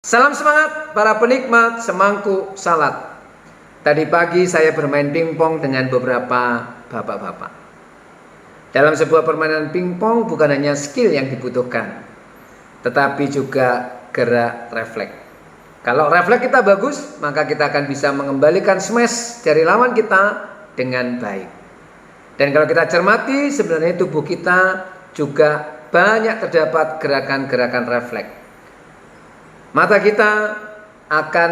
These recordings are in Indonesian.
Salam semangat para penikmat semangkuk salad. Tadi pagi saya bermain pingpong dengan beberapa bapak-bapak. Dalam sebuah permainan pingpong bukan hanya skill yang dibutuhkan, tetapi juga gerak refleks. Kalau refleks kita bagus, maka kita akan bisa mengembalikan smash dari lawan kita dengan baik. Dan kalau kita cermati, sebenarnya tubuh kita juga banyak terdapat gerakan-gerakan refleks. Mata kita akan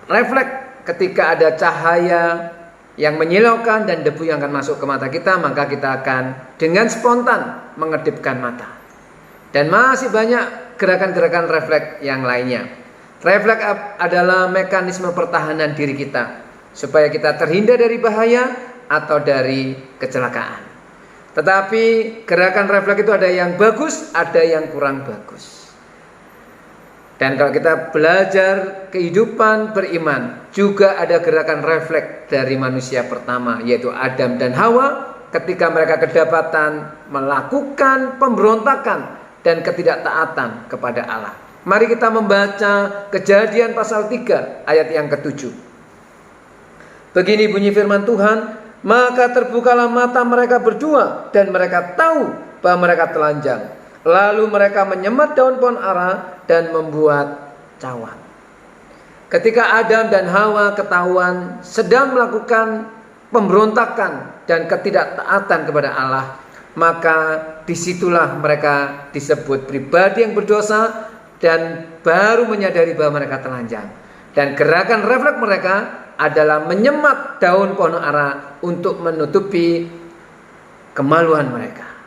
refleks ketika ada cahaya yang menyilaukan dan debu yang akan masuk ke mata kita, maka kita akan dengan spontan mengedipkan mata. Dan masih banyak gerakan-gerakan refleks yang lainnya. Refleks adalah mekanisme pertahanan diri kita supaya kita terhindar dari bahaya atau dari kecelakaan. Tetapi gerakan refleks itu ada yang bagus, ada yang kurang bagus. Dan kalau kita belajar kehidupan beriman, juga ada gerakan refleks dari manusia pertama, yaitu Adam dan Hawa, ketika mereka kedapatan melakukan pemberontakan dan ketidaktaatan kepada Allah. Mari kita membaca Kejadian pasal 3 ayat yang ke-7. Begini bunyi firman Tuhan, maka terbukalah mata mereka berdua dan mereka tahu bahwa mereka telanjang. Lalu mereka menyemat daun pohon ara dan membuat cawan. Ketika Adam dan Hawa ketahuan sedang melakukan pemberontakan dan ketidaktaatan kepada Allah, maka disitulah mereka disebut pribadi yang berdosa dan baru menyadari bahwa mereka telanjang. Dan gerakan refleks mereka adalah menyemat daun pohon ara untuk menutupi kemaluan mereka.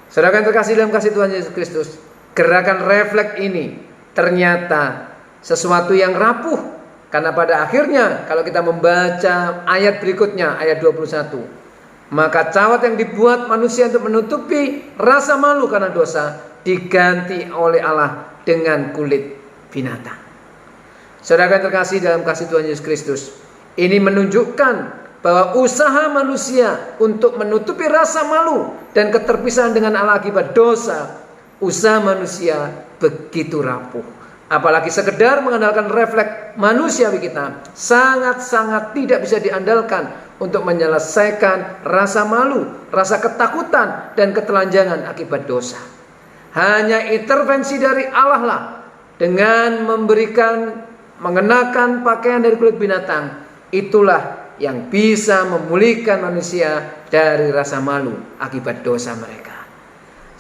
Saudara yang terkasih dalam kasih Tuhan Yesus Kristus, gerakan refleks ini ternyata sesuatu yang rapuh. Karena pada akhirnya kalau kita membaca ayat berikutnya, ayat 21, maka cawat yang dibuat manusia untuk menutupi rasa malu karena dosa diganti oleh Allah dengan kulit binatang. Saudara yang terkasih dalam kasih Tuhan Yesus Kristus, ini menunjukkan bahwa usaha manusia untuk menutupi rasa malu dan keterpisahan dengan Allah akibat dosa, usaha manusia begitu rapuh. Apalagi sekedar mengandalkan refleks manusiawi kita, sangat-sangat tidak bisa diandalkan untuk menyelesaikan rasa malu, rasa ketakutan dan ketelanjangan akibat dosa. Hanya intervensi dari Allah lah, dengan mengenakan pakaian dari kulit binatang, itulah yang bisa memulihkan manusia dari rasa malu akibat dosa mereka.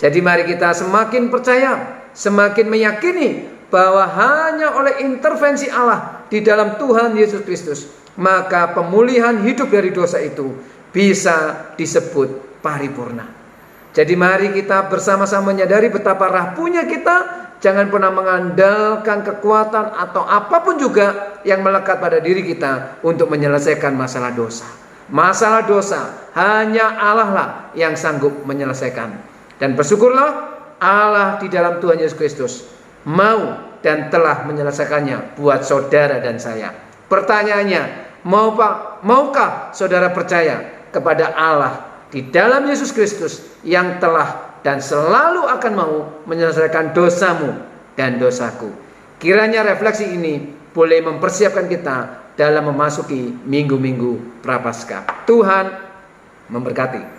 Jadi mari kita semakin percaya, semakin meyakini bahwa hanya oleh intervensi Allah di dalam Tuhan Yesus Kristus, maka pemulihan hidup dari dosa itu bisa disebut paripurna. Jadi mari kita bersama-sama menyadari betapa rapuhnya kita. Jangan pernah mengandalkan kekuatan atau apapun juga yang melekat pada diri kita untuk menyelesaikan masalah dosa. Masalah dosa hanya Allah lah yang sanggup menyelesaikan. Dan bersyukurlah Allah di dalam Tuhan Yesus Kristus mau dan telah menyelesaikannya buat saudara dan saya. Pertanyaannya, maukah saudara percaya kepada Allah di dalam Yesus Kristus yang telah dan selalu akan mau menyelesaikan dosamu dan dosaku? Kiranya refleksi ini boleh mempersiapkan kita dalam memasuki minggu-minggu Prapaskah. Tuhan memberkati.